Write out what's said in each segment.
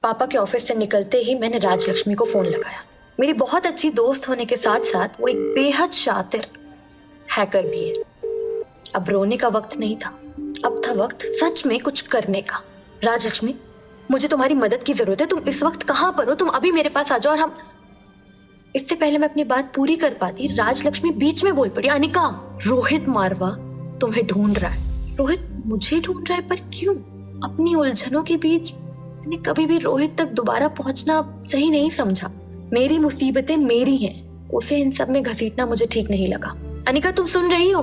पापा के ऑफिस से निकलते ही मैंने राजलक्ष्मी को फोन लगाया। मेरी बहुत अच्छी दोस्त होने के साथ साथ वो एक बेहद शातिर हैकर भी है। अब रोने का वक्त नहीं था, अब था वक्त सच में कुछ करने का। राजलक्ष्मी, मुझे तुम्हारी मदद की जरूरत है। तुम इस वक्त कहाँ पर हो? तुम अभी मेरे पास आ जाओ। और हम इससे पहले मैं अपनी बात पूरी कर पाती, राजलक्ष्मी बीच में बोल पड़ी, अनिका, रोहित मारवा तुम्हें ढूंढ रहा है। रोहित मुझे ढूंढ रहा है, पर क्यों? अपनी उलझनों के बीच मैंने कभी भी रोहित तक दोबारा पहुंचना सही नहीं समझा। मेरी मुसीबतें मेरी हैं, उसे इन सब में घसीटना मुझे ठीक नहीं लगा। अनिका, तुम सुन रही हो?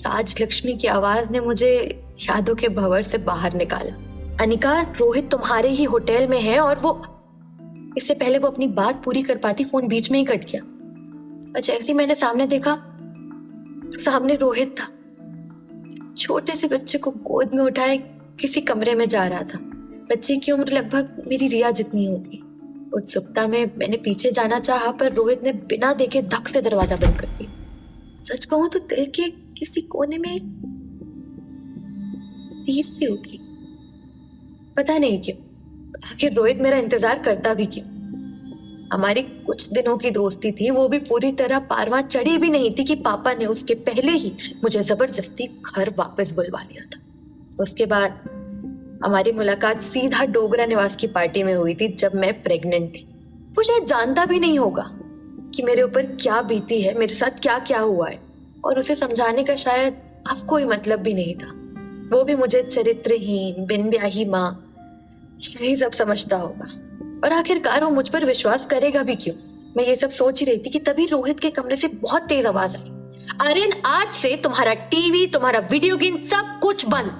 राजलक्ष्मी की आवाज ने मुझे यादों के भंवर से बाहर निकाला। अनिका, रोहित तुम्हारे ही होटल में है और वो... इससे पहले वो अपनी बात पूरी कर पाती, फोन बीच में ही कट गया। और जैसे ही मैंने सामने देखा तो सामने रोहित था। छोटे से बच्चे को गोद में उठाए किसी कमरे में जा रहा था। बच्चे की उम्र लगभग मेरी रिया जितनी होगी। उत्सुकता में मैंने पीछे जाना चाहा, पर रोहित ने बिना देखे धक से दरवाजा बंद कर दिया। सच कहूं तो दिल के किसी कोने में तीस सी होगी, पता नहीं क्यों। आखिर रोहित मेरा इंतजार करता भी क्यों? हमारी कुछ दिनों की दोस्ती थी, वो भी पूरी तरह पारवा चढ़ी भी नहीं थी कि पापा ने उसके पहले ही मुझे जबरदस्ती घर वापस बुलवा लिया था। उसके बाद हमारी मुलाकात सीधा डोगरा निवास की पार्टी में हुई थी, जब मैं प्रेग्नेंट थी। वो शायद जानता भी नहीं होगा कि मेरे ऊपर क्या बीती है, मेरे साथ क्या क्या हुआ है, और उसे समझाने का शायद अब कोई मतलब भी नहीं था। वो भी मुझे चरित्रहीन, बिन ब्याही माँ, यही सब समझता होगा। और आखिरकार वो मुझ पर विश्वास करेगा भी क्यों? मैं ये सब सोच ही रही थी कि तभी रोहित के कमरे से बहुत तेज आवाज आई, आर्यन, आज से तुम्हारा टीवी, तुम्हारा वीडियो गेम, सब कुछ बंद।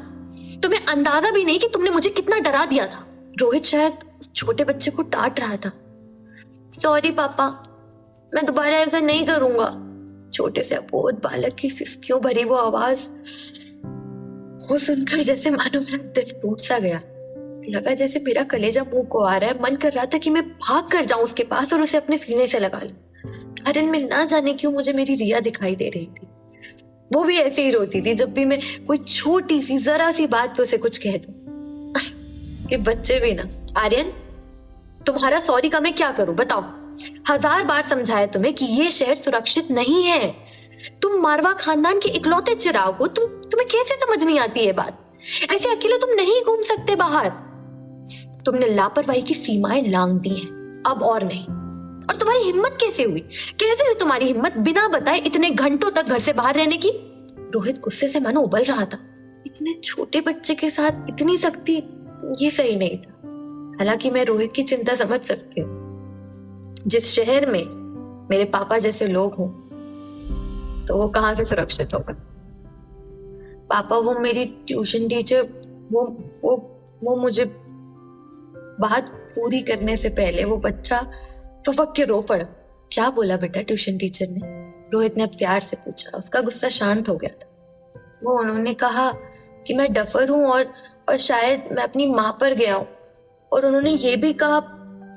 तुम्हें अंदाजा भी नहीं कि तुमने मुझे कितना डरा दिया था। रोहित शायद छोटे बच्चे को डांट रहा था। सॉरी पापा, मैं दोबारा ऐसा नहीं करूंगा। छोटे से अबोध बालक की सिसकियों भरी वो आवाज, वो सुनकर जैसे मानो मेरा दिल टूट सा गया। लगा जैसे मेरा कलेजा मुंह को आ रहा है। मन कर रहा था कि मैं भाग कर जाऊं उसके पास और उसे अपने सीने से लगा लूं। आर्यन में ना जाने क्यों मुझे मेरी रिया दिखाई दे रही थी। वो भी ऐसे ही रोती थी जब भी मैं कोई छोटी सी जरा सी बात पे उसे कुछ कह दूं। ये बच्चे भी ना। आर्यन, तुम्हारा सॉरी का मैं क्या करूं बताओ? 1000 बार समझाया तुम्हें कि ये शहर सुरक्षित नहीं है। तुम मारवा खानदान के इकलौते चिराग हो। तुम्हें कैसे समझ नहीं आती है बात? ऐसे अकेले तुम नहीं घूम सकते बाहर। तुमने लापरवाही की सीमाएं लांघ दी हैं, अब और नहीं। और तुम्हारी हिम्मत कैसे हुई? कैसे हुई तुम्हारी हिम्मत बिना बताए इतने घंटों तक घर से बाहर रहने की? रोहित गुस्से से मानो उबल रहा था। इतने छोटे बच्चे के साथ इतनी सख्ती, ये सही नहीं था। हालांकि मैं रोहित की चिंता समझ सकती हूँ। जिस शहर में मेरे पापा जैसे लोग हों, तो वो कहाँ से सुरक्षित होगा? पापा, वो मेरी ट्यूशन टीचर, वो मुझे बात पूरी करने से पहले वो बच्चा फफक के रो पड़ा। क्या बोला बेटा ट्यूशन टीचर ने? रोहित ने प्यार से पूछा। उसका गुस्सा शांत हो गया था। उन्होंने कहा कि मैं डफर हूं और शायद मैं अपनी माँ पर गया हूं। और उन्होंने ये भी कहा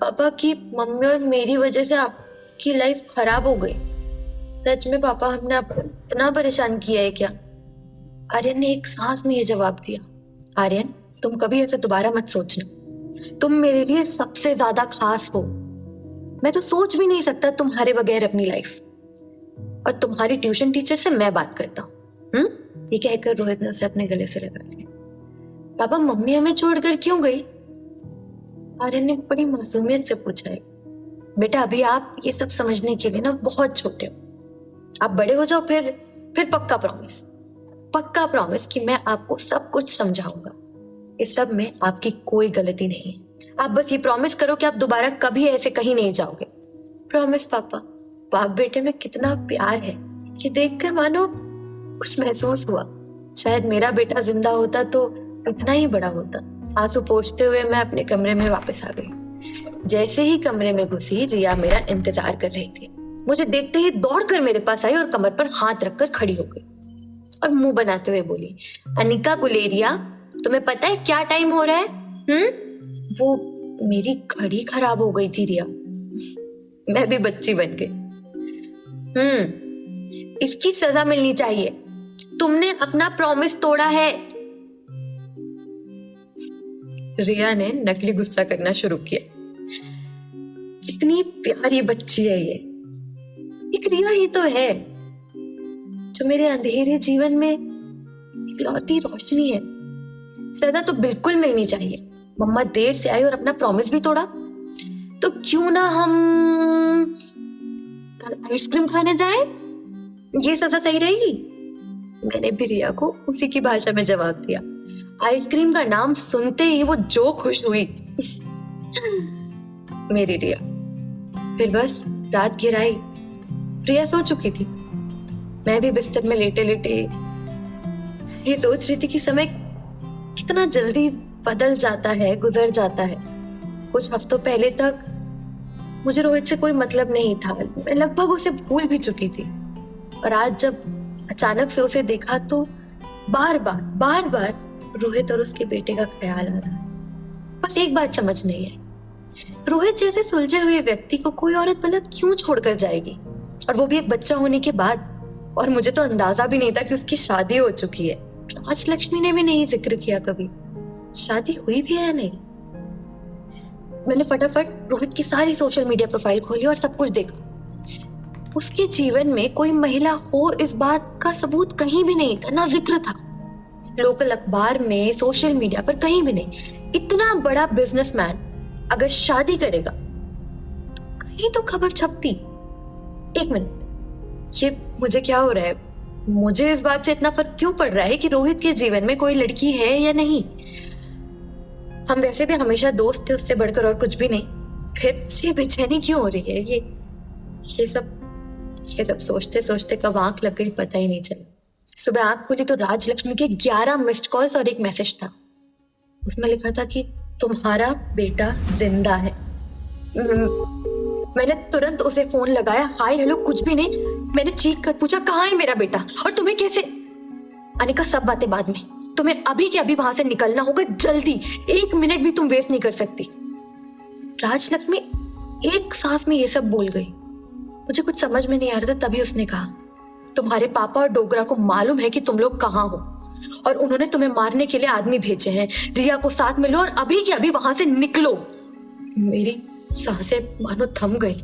पापा कि मम्मी और मेरी वजह से आपकी लाइफ खराब हो गई। सच में पापा, हमने आपको इतना परेशान किया है क्या? आर्यन ने एक सांस में ये जवाब दिया। आर्यन, तुम कभी ऐसे दोबारा मत सोचना। तुम मेरे लिए सबसे ज्यादा खास हो। मैं तो सोच भी नहीं सकता तुम्हारे बगैर अपनी लाइफ। और तुम्हारी ट्यूशन टीचर से मैं बात करता हूँ। ये कहकर रोहित ने उसे अपने गले से लगा लिया। पापा, मम्मी हमें छोड़कर क्यों गई? आर्यन ने बड़ी मासूमियत से पूछा है। बेटा, अभी आप ये सब समझने के लिए ना बहुत छोटे हो। आप बड़े हो जाओ, फिर पक्का प्रॉमिस कि मैं आपको सब कुछ समझाऊंगा। इस सब में आपकी कोई गलती नहीं है। आप बस ये प्रॉमिस करो कि आप दोबारा कभी ऐसे कहीं नहीं जाओगे। प्रॉमिस पापा। बाप बेटे में कितना प्यार है, ये देखकर मानो कुछ महसूस हुआ। शायद मेरा बेटा जिंदा होता तो इतना ही बड़ा होता। आंसू पोंछते हुए मैं अपने कमरे में वापस आ गई। जैसे ही कमरे में घुसी, रिया मेरा इंतजार कर रही थी। मुझे देखते ही दौड़कर मेरे पास आई और कमर पर हाथ रखकर खड़ी हो गई और मुंह बनाते हुए बोली, अनिका गुलेरिया, तुम्हें पता है क्या टाइम हो रहा है? वो मेरी घड़ी खराब हो गई थी रिया। मैं भी बच्ची बन गई। इसकी सजा मिलनी चाहिए। तुमने अपना प्रॉमिस तोड़ा है। रिया ने नकली गुस्सा करना शुरू किया। कितनी प्यारी बच्ची है ये, एक रिया ही तो है जो मेरे अंधेरे जीवन में इकलौती रोशनी है। सजा तो बिल्कुल मिलनी चाहिए। मम्मा देर से आई और अपना प्रॉमिस भी तोड़ा, तो क्यों ना हम कल आइसक्रीम खाने जाएं? ये सजा सही रहेगी। मैंने भी रिया को उसी की भाषा में जवाब दिया। आइसक्रीम का नाम सुनते ही वो जो खुश हुई। मेरी रिया। फिर बस रात गिराई। रिया सो चुकी थी, मैं भी बिस्तर में लेटे लेटे ये सोच रही थी कि समय कितना जल्दी बदल जाता है, गुजर जाता है। कुछ हफ्तों पहले तक मुझे रोहित से कोई मतलब नहीं था, मैं लगभग उसे भूल भी चुकी थी। और आज जब अचानक से उसे देखा तो बार बार रोहित और उसके बेटे का ख्याल आ रहा है। बस एक बात समझ नहीं है, रोहित जैसे सुलझे हुए व्यक्ति को कोई औरत भला क्यों छोड़कर जाएगी, और वो भी एक बच्चा होने के बाद। और मुझे तो अंदाजा भी नहीं था कि उसकी शादी हो चुकी है। राजलक्ष्मी ने भी नहीं जिक्र किया कभी, शादी हुई भी है या नहीं। मैंने फटाफट रोहित की सारी सोशल मीडिया प्रोफाइल खोली और सब कुछ देखा। उसके जीवन में कोई महिला हो इस बात का सबूत कहीं भी नहीं था, ना जिक्र था। लोकल अखबार में, सोशल मीडिया पर कहीं भी नहीं। इतना बड़ा बिजनेसमैन अगर शादी करेगा तो कहीं तो खबर छपती। एक मिनट, ये मुझे क्या हो रहा है? मुझे इस बात से इतना फर्क क्यों पड़ रहा है कि रोहित के जीवन में कोई लड़की है या नहीं? हम वैसे भी हमेशा दोस्त थे, उससे बढ़कर और कुछ भी नहीं। फिर ये बेचैनी क्यों हो रही है? ये सब सोचते सोचते कब आंख लग गई पता ही नहीं चला। सुबह आंख खोली तो राजलक्ष्मी के 11 मिस्ड कॉल्स और एक मैसेज था। उसमें लिखा था कि तुम्हारा बेटा जिंदा है। मैंने तुरंत उसे फोन लगाया। हाय हेलो कुछ भी नहीं, मैंने चीख कर पूछा कहाँ है मेरा बेटा और तुम्हें कैसे? अनिका सब बातें बाद में, तुम्हें अभी के अभी वहां से निकलना होगा, जल्दी। 1 मिनट भी तुम वेस्ट नहीं कर सकती। राजलक्ष्मी एक सांस में ये सब बोल गई। मुझे कुछ समझ में नहीं आ रहा था, तभी उसने कहा तुम्हारे पापा और डोगरा को मालूम है कि तुम लोग कहाँ हो और उन्होंने तुम्हें मारने के लिए आदमी भेजे हैं। रिया को साथ में लो और अभी के अभी वहां से निकलो। मेरी सांसें मानो थम गई।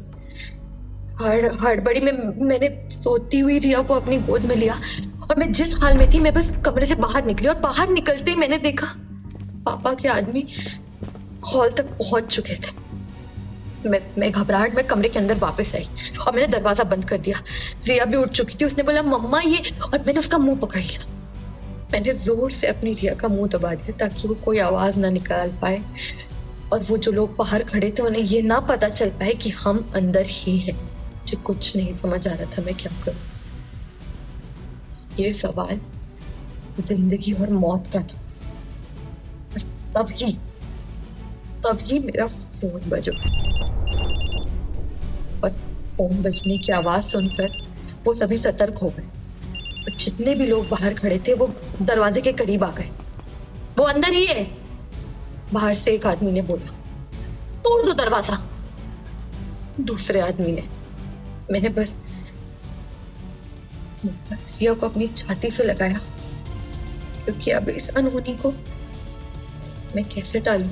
हड़बड़ी में मैंने सोती हुई रिया को अपनी गोद में लिया और मैं जिस हाल में थी मैं बस कमरे से बाहर निकली। और बाहर निकलते ही मैंने देखा पापा के आदमी हॉल तक पहुंच चुके थे। मैं घबराहट में कमरे के अंदर वापस आई और मैंने दरवाजा बंद कर दिया। रिया भी उठ चुकी थी। उसने बोला मम्मा ये, और मैंने उसका मुंह पकड़ लिया। मैंने जोर से अपनी रिया का मुंह दबा दिया ताकि वो कोई आवाज ना निकाल पाए और वो जो लोग बाहर खड़े थे उन्हें ये ना पता चल पाए कि हम अंदर ही हैं। मुझे कुछ नहीं समझ आ रहा था मैं क्या करूं। ये सवाल जिंदगी और मौत का था। तभी मेरा फोन बजा और फोन बजने की आवाज सुनकर वो सभी सतर्क हो गए। और जितने भी लोग बाहर खड़े थे वो दरवाजे के करीब आ गए। वो अंदर ही है, बाहर से एक आदमी ने बोला। तोड़ दो दरवाजा, दूसरे आदमी ने। मैंने बस रिया को अपनी छाती से लगाया क्योंकि अब इस अनहोनी को मैं कैसे टालूं।